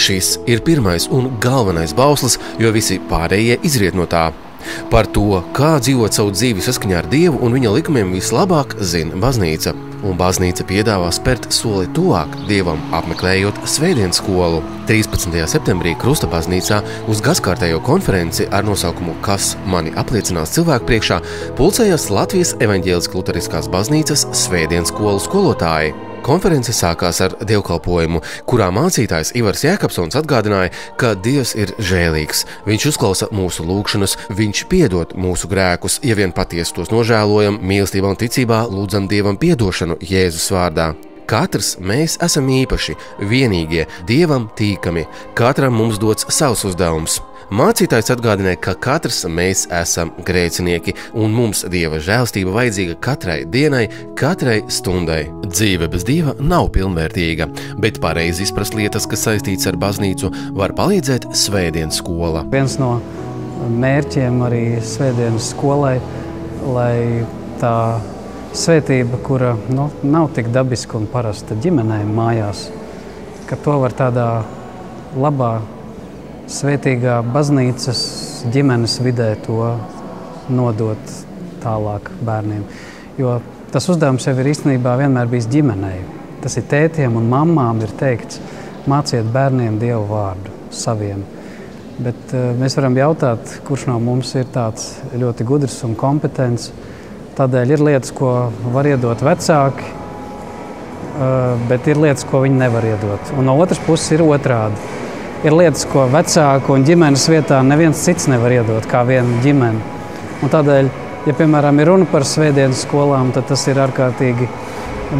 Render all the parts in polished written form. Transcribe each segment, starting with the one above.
Šis ir pirmais un galvenais bauslis, jo visi pārējie izriet no tā. Par to, kā dzīvot savu dzīvi saskaņā ar Dievu un viņa likumiem vislabāk zina baznīca. Un baznīca piedāvā spērt soli tuvāk Dievam, apmeklējot svētdienas skolu. 13. septembrī Krusta baznīcā uz gaskārtējo konferenci ar nosaukumu Kas mani apliecinās cilvēku priekšā pulcējās Latvijas evaņģēliskās luteriskās baznīcas svētdienas skolu skolotāji. Konference sākās ar dievkalpojumu, kurā mācītājs Ivars Jēkabsons atgādināja, ka Dievs ir žēlīgs. Viņš uzklausa mūsu lūgšanas, viņš piedod mūsu grēkus, ja vien patiesi tos nožēlojam, mīlestībā un ticībā lūdzam Dievam piedošanu Jēzus vārdā. Katrs mēs esam īpaši, vienīgie, Dievam tīkami, katram mums dots savs uzdevums. Mācītājs atgādināja, ka katrs mēs esam grēcinieki, un mums Dieva žēlstība vajadzīga katrai dienai, katrai stundai. Dzīve bez Dieva nav pilnvērtīga, bet pareizi izprast lietas, kas saistīts ar baznīcu, var palīdzēt svētdienas skola. Viens no mērķiem arī svētdienas skolai, lai tā svētība, kura nav tik dabiska un parasta ģimenēm mājās, ka to var tādā labā, svētīgā baznīcas ģimenes vidē to nodot tālāk bērniem. Jo tas uzdevums jau ir īstenībā vienmēr bijis ģimenei. Tas ir tētiem un mammām ir teikts, māciet bērniem Dievu vārdu saviem. Bet mēs varam jautāt, kurš no mums ir tāds ļoti gudrs un kompetents. Tādēļ ir lietas, ko var iedot vecāki, bet ir lietas, ko viņi nevar iedot. Un no otras puses ir otrādi. Ir lietas, ko vecāku un ģimenes vietā neviens cits nevar iedot, kā viena ģimene. Un tādēļ, ja, piemēram, ir runa par svētdienas skolām, tad tas ir ārkārtīgi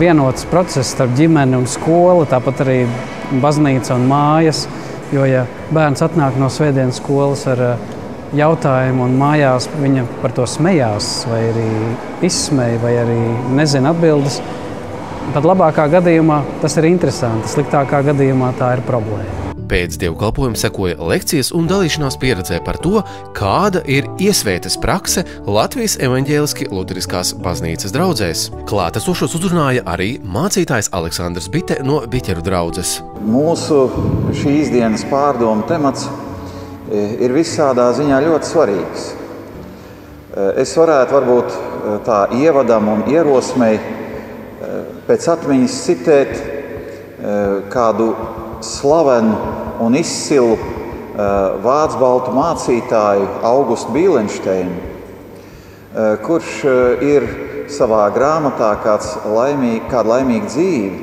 vienots process starp ģimeni un skolu, tāpat arī baznīca un mājas. Jo, ja bērns atnāk no svētdienas skolas ar jautājumu un mājās viņa par to smējās, vai arī izsmeja, vai arī nezina atbildes, tad labākā gadījumā tas ir interesanti, sliktākā gadījumā tā ir problēma. Pēc dievkalpojuma sekoja lekcijas un dalīšanās pieredzē par to, kāda ir iesvētes prakse Latvijas evaņģēliskās luteriskās baznīcas draudzēs. Klātesošos uzrunāja arī mācītājs Aleksandrs Bite no Biķeru draudzes. Mūsu šīs dienas pārdomu temats ir visādā ziņā ļoti svarīgs. Es varētu varbūt tā ievadam un ierosmei pēc atmiņas citēt kādu slavenu un izcilu vācu baltu mācītāju Augustu Bīlenšteinu, kurš ir savā grāmatā kāda laimīga dzīve.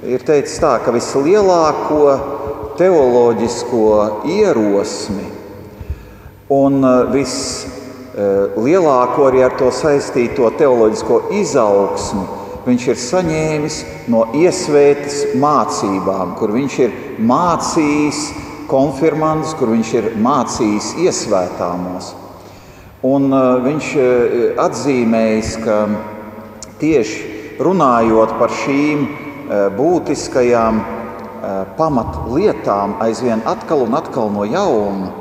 Ir teicis tā, ka vislielāko teoloģisko ierosmi un vislielāko arī ar to saistīto teoloģisko izaugsmi viņš ir saņēmis no iesvētes mācībām, kur viņš ir mācījis konfirmandus, kur viņš ir mācījis iesvētāmos. Un viņš atzīmējis, ka tieši runājot par šīm būtiskajām pamatlietām aizvien atkal un atkal no jauna,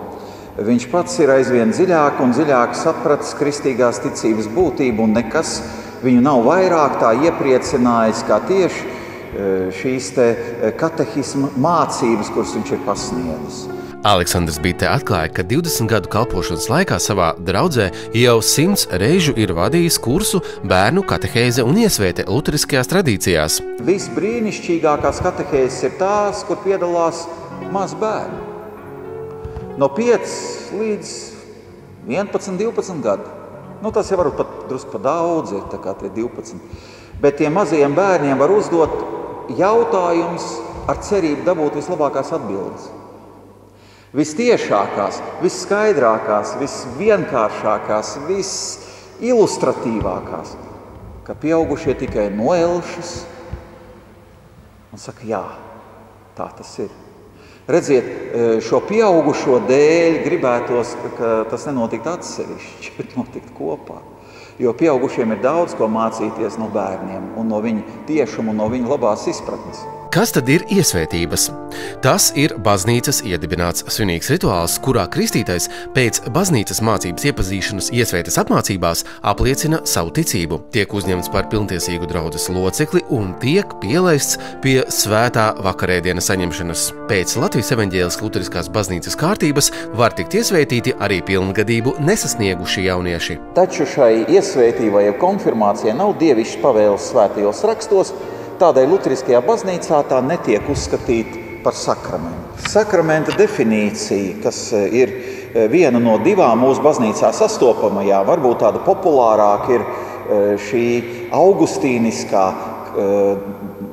viņš pats ir aizvien dziļāk un dziļāk sapratis kristīgās ticības būtību, un nekas viņu nav vairāk tā iepriecinājis kā tieši šīs katehisma mācības, kuras viņš ir pasniedzis. Aleksandrs Bite atklāja, ka 20 gadu kalpošanas laikā savā draudzē jau 100 reižu ir vadījis kursu bērnu katehēze un iesvēte luteriskajās tradīcijās. Visbrīnišķīgākās katehēzes ir tās, kur piedalās maz bērni. No 5 līdz 11, 12 gadu. Tas jau var pat drusku pa daudz ir, tā kā tie 12. Bet tiem mazajiem bērniem var uzdot jautājumus ar cerību dabūt vislabākās atbildes. Vistiešākās, visskaidrākās, visvienkāršākās, visilustratīvākās. Ka pieaugušie tikai noelšas un saka, jā, tā tas ir. Redziet, šo pieaugušo dēļ gribētos, ka tas nenotiktu atsevišķi, bet notikt kopā. Jo pieaugušiem ir daudz ko mācīties no bērniem un no viņu tiešuma un no viņu labās izpratnes. Kas tad ir iesvētības? Tas ir baznīcas iedibināts svinīgs rituāls, kurā kristītais pēc baznīcas mācības iepazīšanas iesvētes apmācībās apliecina savu ticību, tiek uzņemts par pilntiesīgu draudzes locekli un tiek pielaists pie svētā vakarēdiena saņemšanas. Pēc Latvijas evaņģēliskās luteriskās baznīcas kārtības var tikt iesvētīti arī pilngadību nesasniegušie jaunieši. Taču šai iesvētībai vai konfirmācijai nav dievišķas pavēles svētajos rakstos, tādēļ luteriskajā baznīcā tā netiek uzskatīta par sakramentu. Sakramenta definīcija, kas ir viena no divām mūsu baznīcā sastopamajām, varbūt tāda populārāka ir šī augustīniskā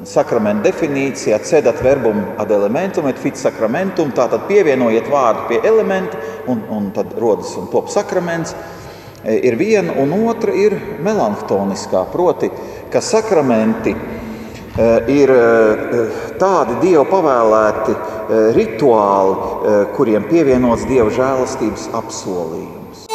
sakramenta definīcija cedat verbum ad elementum et fit sacramentum, tātad pievienojiet vārdu pie elementa un tad rodas un top sakraments. Ir viena un otra ir melanhtoniskā, proti, ka sakramenti ir tādi Dieva pavēlēti rituāli, kuriem pievienots Dieva žēlastības apsolījums.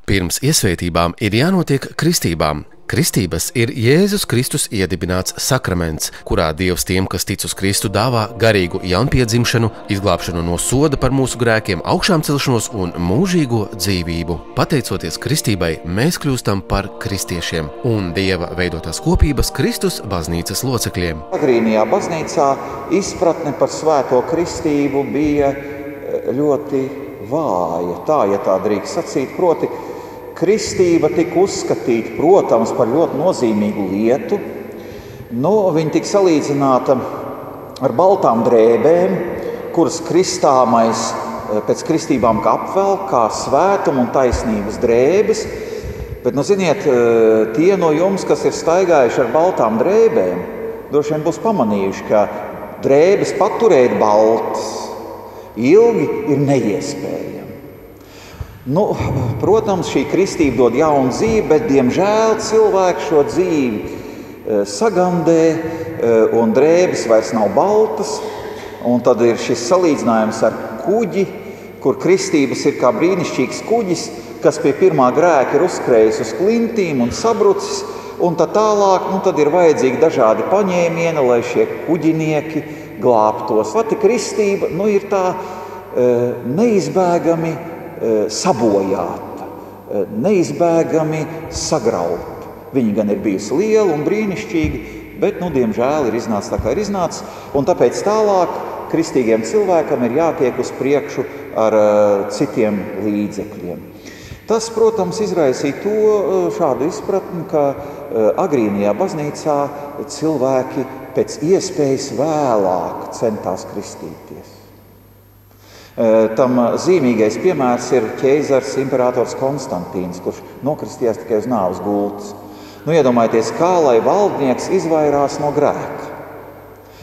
Pirms iesvētībām ir jānotiek kristībām. Kristības ir Jēzus Kristus iedibināts sakraments, kurā Dievs tiem, kas tic uz Kristu, dāvā garīgu jaunpiedzimšanu, izglābšanu no soda par mūsu grēkiem, augšām celšanos un mūžīgo dzīvību. Pateicoties kristībai, mēs kļūstam par kristiešiem un Dieva veidotās kopības Kristus baznīcas locekļiem. Agrīnajā baznīcā izpratne par svēto kristību bija ļoti vāja, ja tā drīkst sacīt, proti, kristība tika uzskatīta, protams, par ļoti nozīmīgu lietu. Viņa tika salīdzināta ar baltām drēbēm, kuras kristāmais pēc kristībām apvelk kā svētuma un taisnības drēbes. Bet, ziniet, tie no jums, kas ir staigājuši ar baltām drēbēm, droši vien būs pamanījuši, ka drēbes paturēt baltas ilgi ir neiespējami. Protams, šī kristība dod jaunu dzīvi, bet, diemžēl, cilvēki šo dzīvi sagandē un drēbes vairs nav baltas. Un tad ir šis salīdzinājums ar kuģi, kur kristības ir kā brīnišķīgs kuģis, kas pie pirmā grēka ir uzskrējis uz klintīm un sabrucis. Un tad tālāk tad ir vajadzīgi dažādi paņēmieni, lai šie kuģinieki glābtos. Pati kristība ir tā neizbēgami sabojāta, neizbēgami sagrauta. Viņa gan ir bijusi liela un brīnišķīga, bet, diemžēl, ir iznācis tā, kā ir iznācis, un tāpēc tālāk kristīgiem cilvēkam ir jātiek uz priekšu ar citiem līdzekļiem. Tas, protams, izraisīja šādu izpratni, ka agrīnajā baznīcā cilvēki pēc iespējas vēlāk centās kristīties. Tam zīmīgais piemērs ir ķeizars imperators Konstantīns, kurš nokristījās tikai uz nāves gultas. Iedomājieties, kā lai valdnieks izvairās no grēka.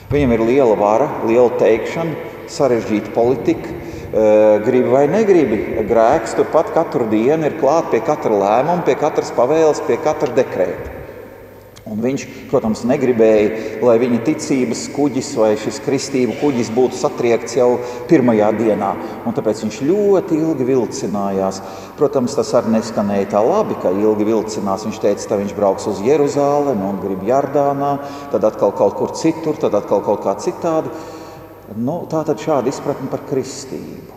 Viņam ir liela vara, liela teikšana, sarežģīta politika, gribi vai negribi, grēks turpat katru dienu ir klāt pie katra lēmuma, pie katras pavēles, pie katra dekrēta. Un viņš, protams, negribēja, lai viņa ticības kuģis vai šis kristību kuģis būtu satriekts jau pirmajā dienā. Un tāpēc viņš ļoti ilgi vilcinājās. Protams, tas arī neskanēja tā labi, ka ilgi vilcinās. Viņš teica, ka viņš brauks uz Jeruzalemi un grib Jordānā, tad atkal kaut kur citur, tad atkal kaut kā citādi. Tātad šāda izpratne par kristību.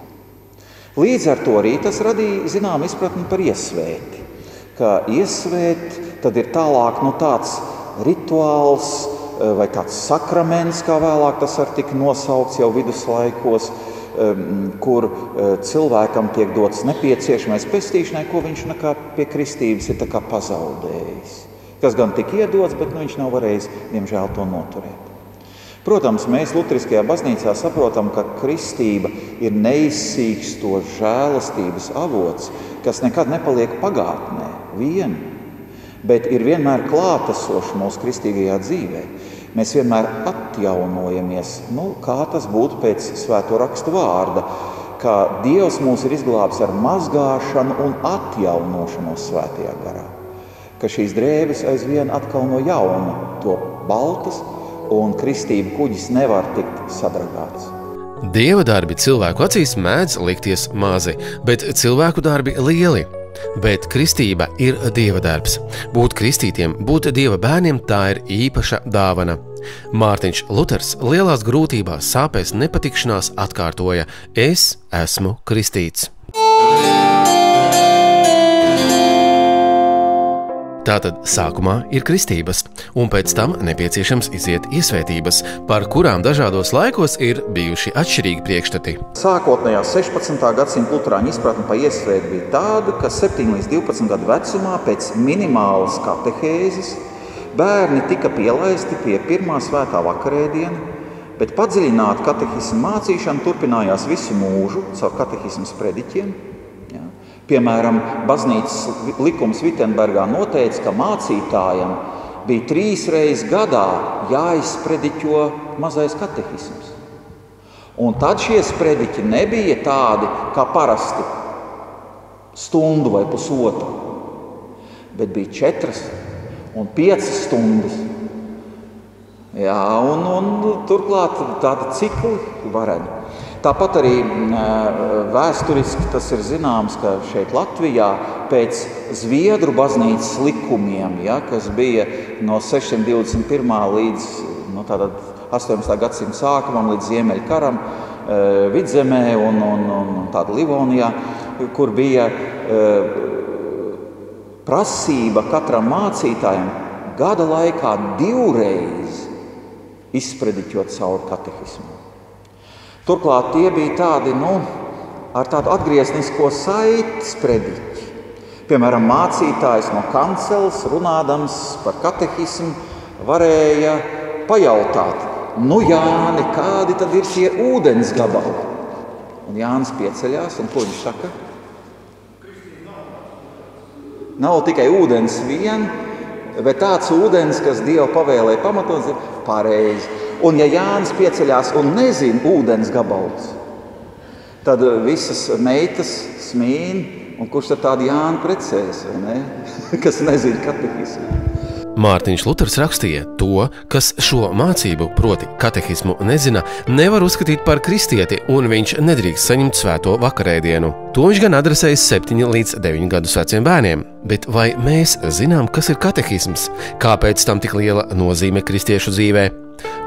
Līdz ar to arī tas radīja zinām izpratni par iesvēti. Kā iesvēt, tad ir tālāk tāds rituāls vai tāds sakraments, kā vēlāk tas var tika nosaukts jau viduslaikos, kur cilvēkam tiek dots nepieciešamais pestīšanai, ko viņš pie kristības ir pazaudējis. Kas gan tika iedots, bet viņš nav varējis, diemžēl, to noturēt. Protams, mēs luteriskajā baznīcā saprotam, ka kristība ir neizsīkstošs žēlastības avots, kas nekad nepaliek pagātnē vien, bet ir vienmēr klātesoši mūsu kristīgajā dzīvē. Mēs vienmēr atjaunojamies, kā tas būtu pēc svēto rakstu vārda, kā Dievs mūs ir izglābis ar mazgāšanu un atjaunošanos svētajā garā. Ka šīs drēbes aizvien atkal no jauna top baltas, un kristība kuģis nevar tikt sadragāts. Dieva darbi cilvēku acīs mēdz likties mazi, bet cilvēku darbi lieli. Bet kristība ir Dieva darbs. Būt kristītiem, būt Dieva bērniem, tā ir īpaša dāvana. Mārtiņš Luters lielās grūtībās, sāpēs, nepatikšanās atkārtoja: Es esmu kristīts. Tātad sākumā ir kristības, un pēc tam nepieciešams iziet iesvētības, par kurām dažādos laikos ir bijuši atšķirīgi priekšstati. Sākotnējā 16. gadsimta luterāņu izpratne par iesvētību bija tāda, ka 7 līdz 12 gadu vecumā pēc minimālas katehēzes bērni tika pielaisti pie pirmā svētā vakarēdiena, bet padziļināta katehisma mācīšana turpinājās visu mūžu caur katehismas prediķiem. Piemēram, baznīcas likums Vittenbergā noteica, ka mācītājam bija 3 reizes gadā jāizprediķo mazais katehisms. Un tad šie sprediķi nebija tādi kā parasti stundu vai pusotru, bet bija 4 un 5 stundas. Jā, un turklāt tādi cikli vareni. Tāpat arī vēsturiski tas ir zināms, ka šeit Latvijā pēc Zviedru baznīcas likumiem, kas bija no 621. līdz 18. gadsimta sākumam līdz Ziemeļkaram, Vidzemē un tāda Livonijā, kur bija prasība katram mācītājam gada laikā 2 reizes izprediķot cauri katehismu. Turklāt tie bija tādi, ar tādu atgrieznisko saiti sprediķi. Piemēram, mācītājs no kanceles, runādams par katehismu, varēja pajautāt: Jāni, kādi tad ir tie ūdens gabali? Un Jānis pieceļās, un ko viņš saka? Nav tikai ūdens vien, bet tāds ūdens, kas Dieva pavēlēja pamatot, ir pareizi. Un ja Jānis pieceļās un nezina ūdens gabalus, tad visas meitas smīn, un kurš tad tādu Jānu precēs, vai ne? Kas nezina katehismu. Mārtiņš Luters rakstīja: To, kas šo mācību, proti katehismu, nezina, nevar uzskatīt par kristieti, un viņš nedrīkst saņemt svēto vakarēdienu. To viņš gan adresējas 7 līdz 9 gadus veciem bērniem. Bet vai mēs zinām, kas ir katehisms? Kāpēc tam tik liela nozīme kristiešu dzīvē?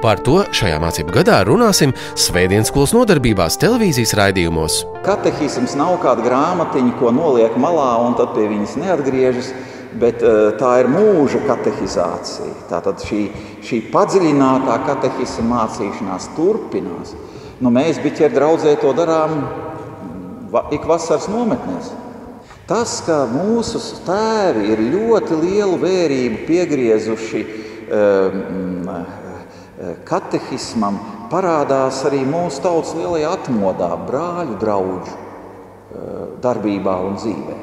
Par to šajā mācību gadā runāsim Svētdienas skolas nodarbībās televīzijas raidījumos. Katehisms nav kāda grāmatiņa, ko noliek malā un tad pie viņas neatgriežas, bet tā ir mūža katehizācija. Tātad šī padziļinātā katehisma mācīšanās turpinās. Mēs biķeru draudzē to darām ik vasaras nometnēs. Tas, ka mūsu tēvi ir ļoti lielu vērību piegriezuši katehismam, parādās arī mūsu tautas lielajā atmodā, brāļu draugu darbībā un dzīvē.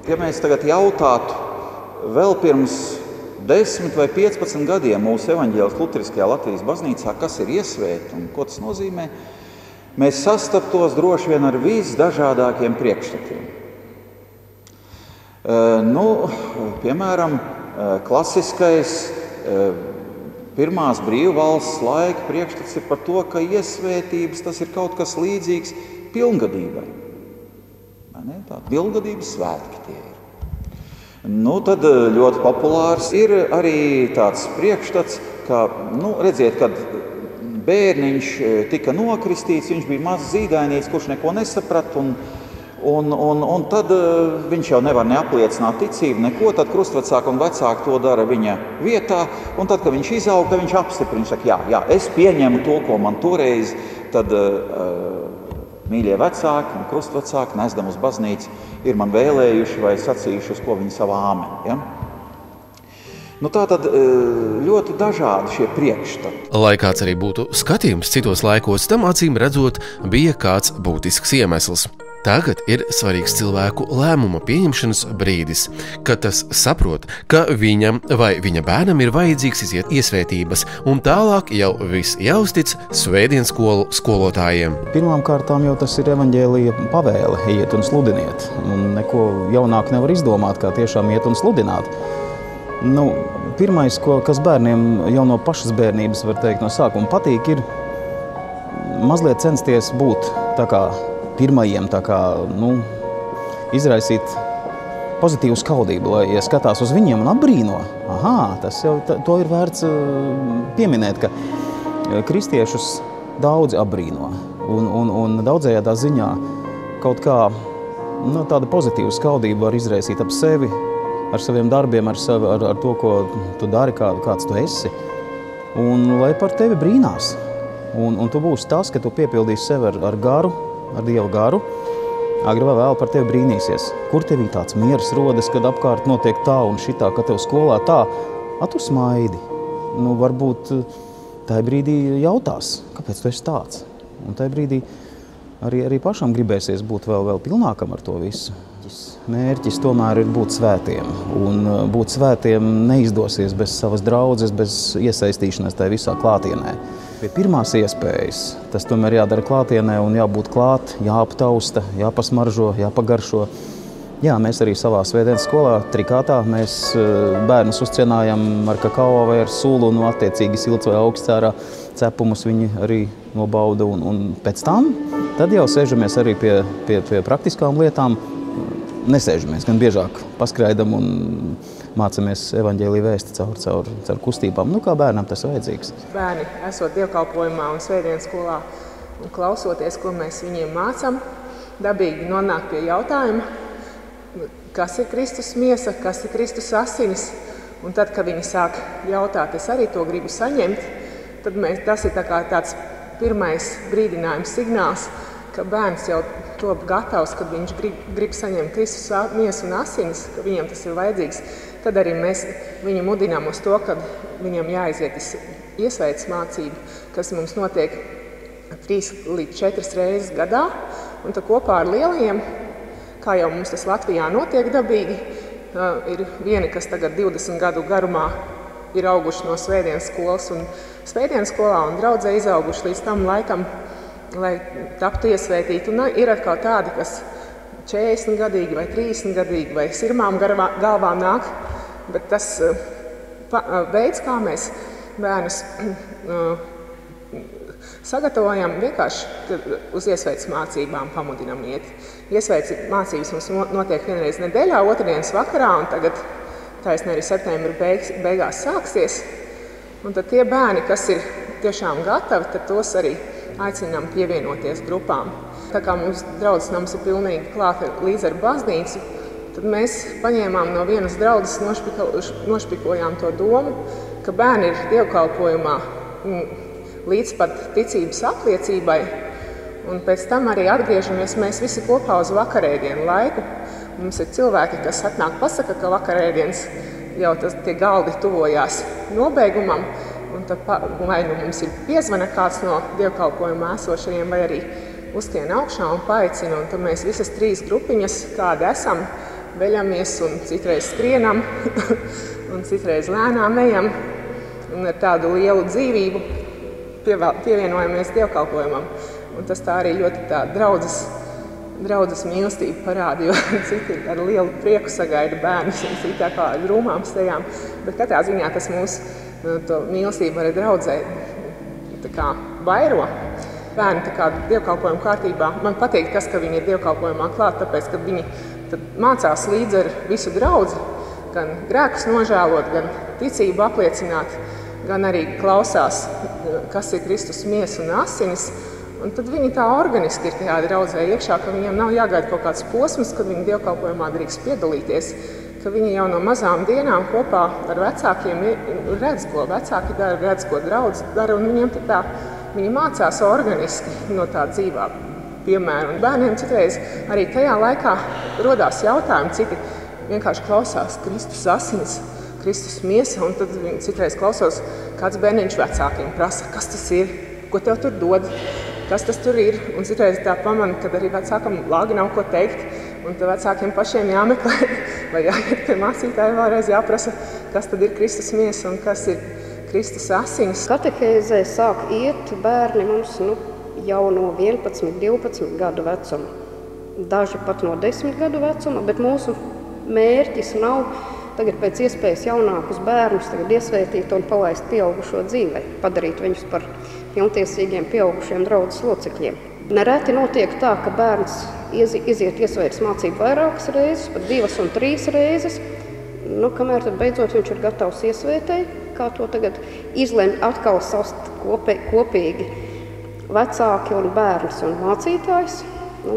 Ja mēs tagad jautātu vēl pirms 10 vai 15 gadiem mūsu evaņģēliskajā luteriskajā Latvijas baznīcā, kas ir iesvēta un ko tas nozīmē, mēs sastaptos droši vien ar visdažādākiem priekšstatiem. Piemēram, klasiskais pirmās brīvvalsts laika priekšstats ir par to, ka iesvētības tas ir kaut kas līdzīgs pilngadībai. Tā pilngadības svētki tie ir. Tad ļoti populārs ir arī tāds priekšstats, ka, redziet, kad bērniņš tika nokristīts, viņš bija mazs zīdainīts, kurš neko nesaprat, un tad viņš jau nevar neapliecināt ticību, neko, tad krustvecāki un vecāki to dara viņa vietā, un tad, kad viņš izaug, tad viņš apstiprina, saka, jā, es pieņemu to, ko man toreiz, tad mīļie vecāki un krustvecāki, nesdam uz baznīcu, ir man vēlējuši vai sacījuši, uz ko viņi savu āmeni. Ja? Tātad ļoti dažādi šie priekšstati. Lai kāds arī būtu skatījums citos laikos, tam acīm redzot bija kāds būtisks iemesls. Tagad ir svarīgs cilvēku lēmuma pieņemšanas brīdis, kad tas saprot, ka viņam vai viņa bērnam ir vajadzīgs iziet iesvētības, un tālāk jau viss jāuztic Svētdienas skolu skolotājiem. Pirmām kārtām jau tas ir evaņģēlija pavēle, iet un sludiniet. Un neko jaunāk nevar izdomāt, kā tiešām iet un sludināt. Pirmais, kas bērniem jau no pašas bērnības, var teikt, no sākuma patīk, ir mazliet censties būt tā kā pirmajiem, izraisīt pozitīvu skaudību, lai ja skatās uz viņiem un apbrīno. Tas jau to ir vērts pieminēt, ka kristiešus daudzi apbrīno. Un daudzējādā ziņā kaut kā tāda pozitīva skaudība var izraisīt ap sevi, ar saviem darbiem, ar to, ko tu dari, kāds tu esi. Un lai par tevi brīnās. Un tu būsi tas, ka tu piepildīsi sevi ar garu, ar Dieva garu. Agri vai vēl par tevi brīnīsies. Kur tevī tāds miers rodas, kad apkārt notiek tā un šitā, ka tev skolā tā, tu smaidi. Varbūt tajā brīdī jautās, kāpēc tu esi tāds. Un tajā brīdī arī pašam gribēsies būt vēl pilnākam ar to visu. Mērķis tomēr ir būt svētiem. Un būt svētiem neizdosies bez savas draudzes, bez iesaistīšanās tajā visā klātienē. Pie pirmās iespējas tas tomēr jādara klātienē un jābūt klāt, jāaptausta, jāpasmaržo, jāpagaršo. Jā, mēs arī savā svētdienas skolā Trikātā mēs bērnus uzcienājam ar kakao vai ar sulu, un attiecīgi silts vai augstcērā cepumus viņi arī nobauda. Un pēc tam tad jau sēžamies arī pie praktiskām lietām. Nesēžamies, gan biežāk paskraidam un mācamies evaņģēlija vēsti caur kustībām. Kā bērnam tas vajadzīgs? Bērni, esot dievkalpojumā un svētdienas skolā un klausoties, ko mēs viņiem mācam, dabīgi nonāk pie jautājuma, kas ir Kristus miesa, kas ir Kristus asinis. Un tad, kad viņi sāk jautāt, es arī to gribu saņemt, tad tas ir tāds pirmais brīdinājums signāls, ka bērns jau top gatavs, kad viņš grib saņemt Kristus miesu un asinis, ka viņam tas ir vajadzīgs. Tad arī mēs viņu mudinām uz to, ka viņam jāaiziet iesveic mācību, kas mums notiek 3 līdz 4 reizes gadā. Un tad kopā ar lielajiem, kā jau mums tas Latvijā notiek dabīgi, ir vieni, kas tagad 20 gadu garumā ir auguši no svētdienas skolas un svētdienas skolā un draudzē izauguši līdz tam laikam, lai taptu iesvētīti. Un ir atkal tādi, kas 40 gadīgi vai 30 gadīgi vai sirmām galvām nāk, bet tas veids, kā mēs bērnus sagatavojam, vienkārši uz iesveic mācībām pamudinam iet. Iesveic mācības mums notiek vienreiz nedēļā, otrdienas vakarā, un tagad taisnē arī septembra beigās sāksies. Un tad tie bērni, kas ir tiešām gatavi, tad tos arī aicinām pievienoties grupām. Tā kā mums draudzes nams ir pilnīgi klāta līdz ar baznīcu, tad mēs paņēmām no vienas draudzes, nošpikojām to domu, ka bērni ir dievkalpojumā līdz pat ticības apliecībai, un pēc tam arī atgriežamies mēs visi kopā uz vakarēdienu laiku. Mums ir cilvēki, kas atnāk pasaka, ka vakarēdienas jau tie galdi tuvojās nobeigumam, un tad vai mums ir piezvana kāds no dievkalpojumā esošajiem, vai arī uztien augšā un paaicina, un tad mēs visas 3 grupiņas, kādi esam, veļamies un citreiz skrienam, un citreiz lēnām ejam, un ar tādu lielu dzīvību pievienojamies dievkalpojumam. Un tas tā arī ļoti tā draudzes mīlestību parāda, jo citi ar lielu prieku sagaida bērnus un citā kā ar drūmām stejām. Bet katrā ziņā tas mūsu to mīlestību arī draudzē vairo. Bērni dievkalpojuma kārtībā. Man patīk tas, ka viņi ir dievkalpojumā klāt, tāpēc, ka viņi mācās līdz ar visu draudzi, gan grēkus nožēlot, gan ticību apliecināt, gan arī klausās, kas ir Kristus miesa un asinis. Un tad viņi tā organiski ir tajā draudzē iekšā, ka viņiem nav jāgaida kaut kāds posms, kad viņi dievkalpojumā drīkst piedalīties, ka viņi jau no mazām dienām kopā ar vecākiem redz, ko vecāki dara, redz, ko draudz dara, un viņi mācās organiski no tā dzīvā piemēra. Un bērniem citreiz arī tajā laikā rodās jautājumi, citi vienkārši klausās Kristus asinis, Kristus miesa, un tad viņi citreiz klausās, kāds bērniņš vecākiem prasa, kas tas ir, ko tev tur dod, kas tas tur ir. Un citreiz tā pamana, kad arī vecākam lāgi nav ko teikt, un tad vecākiem pašiem jāmeklē, vai jāiet pie mācītāja vēlreiz jāprasa, kas tad ir Kristus miesa un kas ir Kristus asinis. Katehēzē sāk iet bērni mums jau no 11, 12 gadu vecuma. Daži pat no 10 gadu vecuma, bet mūsu mērķis nav tagad pēc iespējas jaunākus bērnus iesvētīt un palaist pieaugušo dzīvē, padarīt viņus par pilntiesīgiem pieaugušiem draudzes locekļiem. Nereti notiek tā, ka bērns iziet iesvētas mācību vairākas reizes, pat 2 un 3 reizes. Kamēr tad beidzot viņš ir gatavs iesvētēji, kā to tagad izlemj atkal sast kopīgi vecāki un bērns un mācītājs.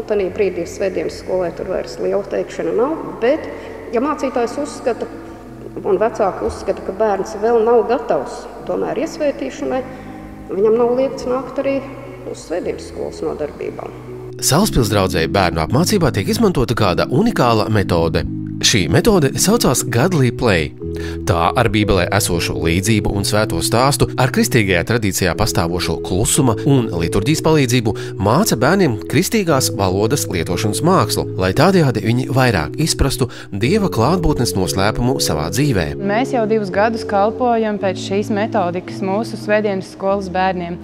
Tanī brīdī svētdienas skolē tur vairs liela teikšana nav, bet ja mācītājs uzskata un vecāki uzskata, ka bērns vēl nav gatavs tomēr iesvētīšanai, viņam nav liekts nākt arī uz svētdienas skolas nodarbībām. Salaspils draudzē bērnu apmācībā tiek izmantota kāda unikāla metode. Šī metode saucās Godly Play. Tā ar Bībelē esošo līdzību un svēto stāstu, ar kristīgajā tradīcijā pastāvošo klusuma un liturģijas palīdzību māca bērniem kristīgās valodas lietošanas mākslu, lai tādējādi viņi vairāk izprastu Dieva klātbūtnes noslēpumu savā dzīvē. Mēs jau 2 gadus kalpojam pēc šīs metodikas mūsu svētdienas skolas bērniem.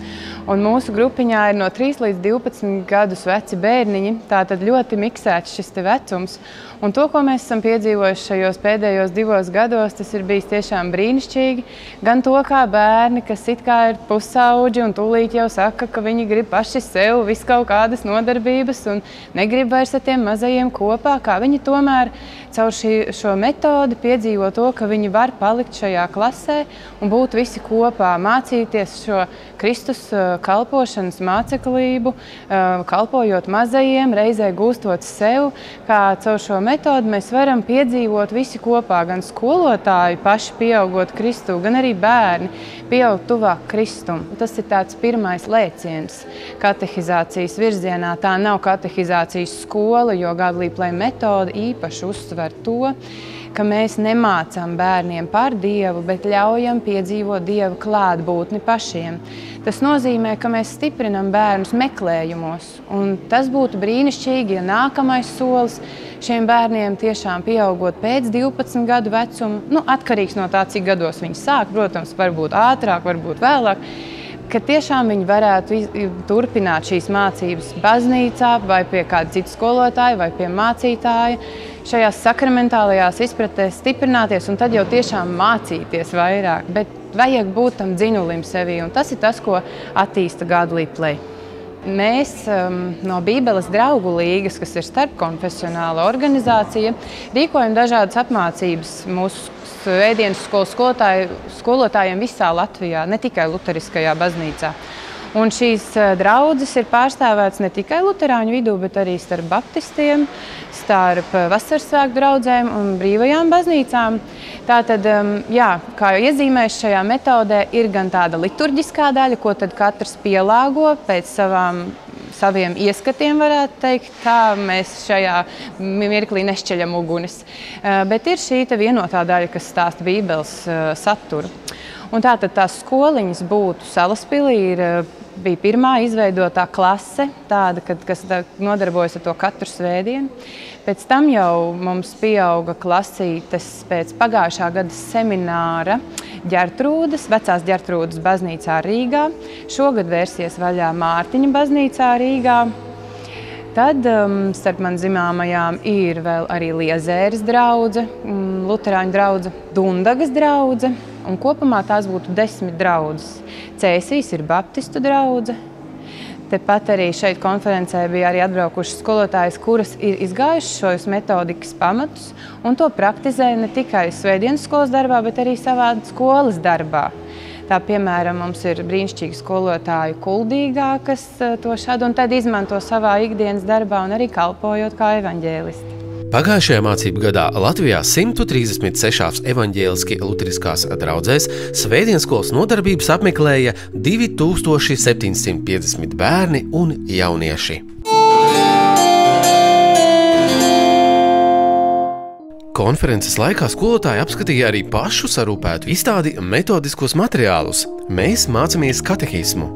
Un mūsu grupiņā ir no 3 līdz 12 gadus veci bērniņi, tātad ļoti miksēts šis te vecums. Un to, ko mēs esam piedzīvojuši šajos pēdējos 2 gados, tas ir bijis tiešām brīnišķīgi. Gan to, kā bērni, kas it kā ir pusauģi un tūlīt jau saka, ka viņi grib paši sev visu kaut kādas nodarbības un negrib vairs ar tiem mazajiem kopā, kā viņi tomēr caur šo metodi piedzīvo to, ka viņi var palikt šajā klasē un būt visi kopā, mācīties šo Kristus kalpošanas māceklību, kalpojot mazajiem, reizē gūstot sev, kā caur šo metodi mēs varam piedzīvot visi kopā, gan skolotāji paši pieaugot Kristu, gan arī bērni pieaugt tuvāk Kristum. Tas ir tāds pirmais lēciens katehizācijas virzienā. Tā nav katehizācijas skola, jo Godly Play metode īpaši uzsver to, ka mēs nemācām bērniem par Dievu, bet ļaujam piedzīvot Dieva klātbūtni pašiem. Tas nozīmē, ka mēs stiprinam bērnus meklējumos, un tas būtu brīnišķīgi, ja nākamais solis šiem bērniem tiešām pieaugot pēc 12 gadu vecumu, atkarīgs no tā, cik gados viņi sāk, protams, varbūt ātrāk, varbūt vēlāk, ka tiešām viņi varētu turpināt šīs mācības baznīcā vai pie kāda cita skolotāja vai pie mācītāja, šajās sakramentālajās izpratēs stiprināties un tad jau tiešām mācīties vairāk, bet vajag būt tam dzinulim sevī, un tas ir tas, ko attīsta Godly Play. Mēs no Bībeles draugu līgas, kas ir starpkonfesionāla organizācija, rīkojam dažādas apmācības mūsu svētdienas skolas skolotājiem visā Latvijā, ne tikai luteriskajā baznīcā. Un šīs draudzes ir pārstāvētas ne tikai luterāņu vidū, bet arī starp baptistiem, starp vasarsvētku draudzēm un brīvajām baznīcām. Tātad, kā jau iezīmēs šajā metodē, ir gan tāda liturģiskā daļa, ko tad katrs pielāgo pēc saviem ieskatiem, varētu teikt, tā mēs šajā mirklī nešķeļam ugunis. Bet ir šī vienotā daļa, kas stāsta Bībeles saturu. Un tātad tās skoliņas būtu Salaspilī, bija pirmā izveidotā klase, tāda, kas nodarbojas ar to katru svētdienu. Pēc tam jau mums pieauga klasītes pēc pagājušā gada semināra Vecās Ģertrūdes baznīcā Rīgā. Šogad vērsies vaļā Mārtiņa baznīcā Rīgā. Tad starp man zināmajām ir vēl arī Liezēras draudze, luterāņu draudze, Dundagas draudze, un kopumā tās būtu 10 draudzes. Cēsīs ir baptistu draudze. Tepat arī šeit konferencē bija arī atbraukušas skolotājas, kuras ir izgājušas šos metodikas pamatus un to praktizē ne tikai svētdienas skolas darbā, bet arī savā skolas darbā. Tā, piemēram, mums ir brīnišķīgi skolotāju Kuldīgā, kas to šādu un tad izmanto savā ikdienas darbā un arī kalpojot kā evaņģēlisti. Pagājušajā mācību gadā Latvijā 136 evaņģēliski luteriskās draudzēs svētdienas skolas nodarbības apmeklēja 2750 bērni un jaunieši. Konferences laikā skolotāji apskatīja arī pašu sarūpētu izstādi metodiskos materiālus. Mēs mācāmies katehismu.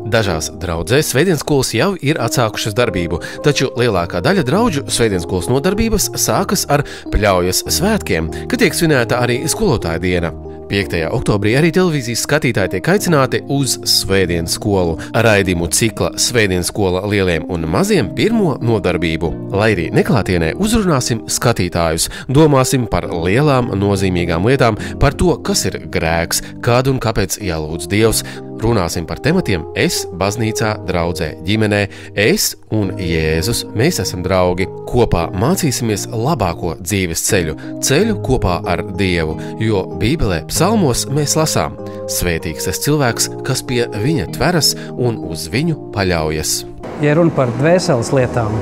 Dažās draudzēs svētdienas skolas jau ir atsākušas darbību, taču lielākā daļa draudžu svētdienas skolas nodarbības sākas ar Pļaujas svētkiem, kad tiek svinēta arī skolotāja diena. 5. oktobrī arī televīzijas skatītāji tiek aicināti uz svētdienas skolu, raidījumu cikla Svētdienas skola lieliem un maziem pirmo nodarbību. Lai arī neklātienē uzrunāsim skatītājus, domāsim par lielām nozīmīgām lietām, par to, kas ir grēks, kādu un kāpēc jālūdz Dievs, runāsim par tematiem Es baznīcā, draudzē, ģimenē, Es un Jēzus, mēs esam draugi. Kopā mācīsimies labāko dzīves ceļu kopā ar Dievu, jo Bībelē psalmos mēs lasām: Svētīgs tas cilvēks, kas pie viņa tveras un uz viņu paļaujas. Ja runa par dvēseles lietām,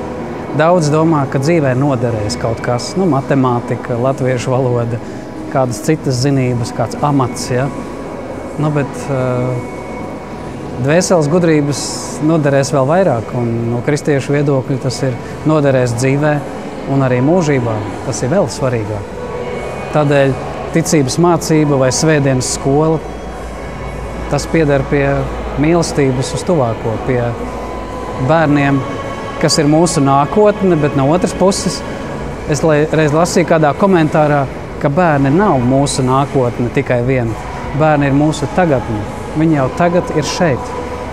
daudz domā, ka dzīvē noderēs kaut kas, matemātika, latviešu valoda, kādas citas zinības, kāds amats, ja? Bet dvēseles gudrības noderēs vēl vairāk, un no kristiešu viedokļa tas ir noderēs dzīvē un arī mūžībā. Tas ir vēl svarīgāk. Tādēļ ticības mācība vai svētdienas skola, tas pieder pie mīlestības uz tuvāko, pie bērniem, kas ir mūsu nākotne, bet no otras puses es reiz lasīju kādā komentārā, ka bērni nav mūsu nākotne tikai viena. Bērni ir mūsu tagadne. Viņi jau tagad ir šeit.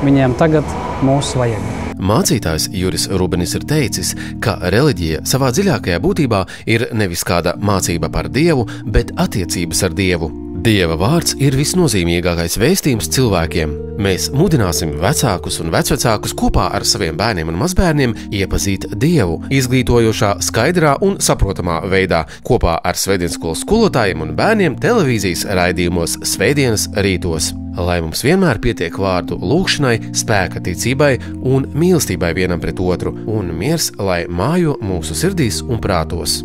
Viņiem tagad mūs vajag. Mācītājs Juris Rubenis ir teicis, ka reliģija savā dziļākajā būtībā ir nevis kāda mācība par Dievu, bet attiecības ar Dievu. Dieva vārds ir visnozīmīgākais vēstījums cilvēkiem. Mēs mudināsim vecākus un vecvecākus kopā ar saviem bērniem un mazbērniem iepazīt Dievu izglītojošā, skaidrā un saprotamā veidā, kopā ar svētdienas skolas skolotājiem un bērniem televīzijas raidījumos Svētdienas rītos. Lai mums vienmēr pietiek vārdu lūgšanai, spēka ticībai un mīlestībai vienam pret otru, un miers, lai mājo mūsu sirdīs un prātos.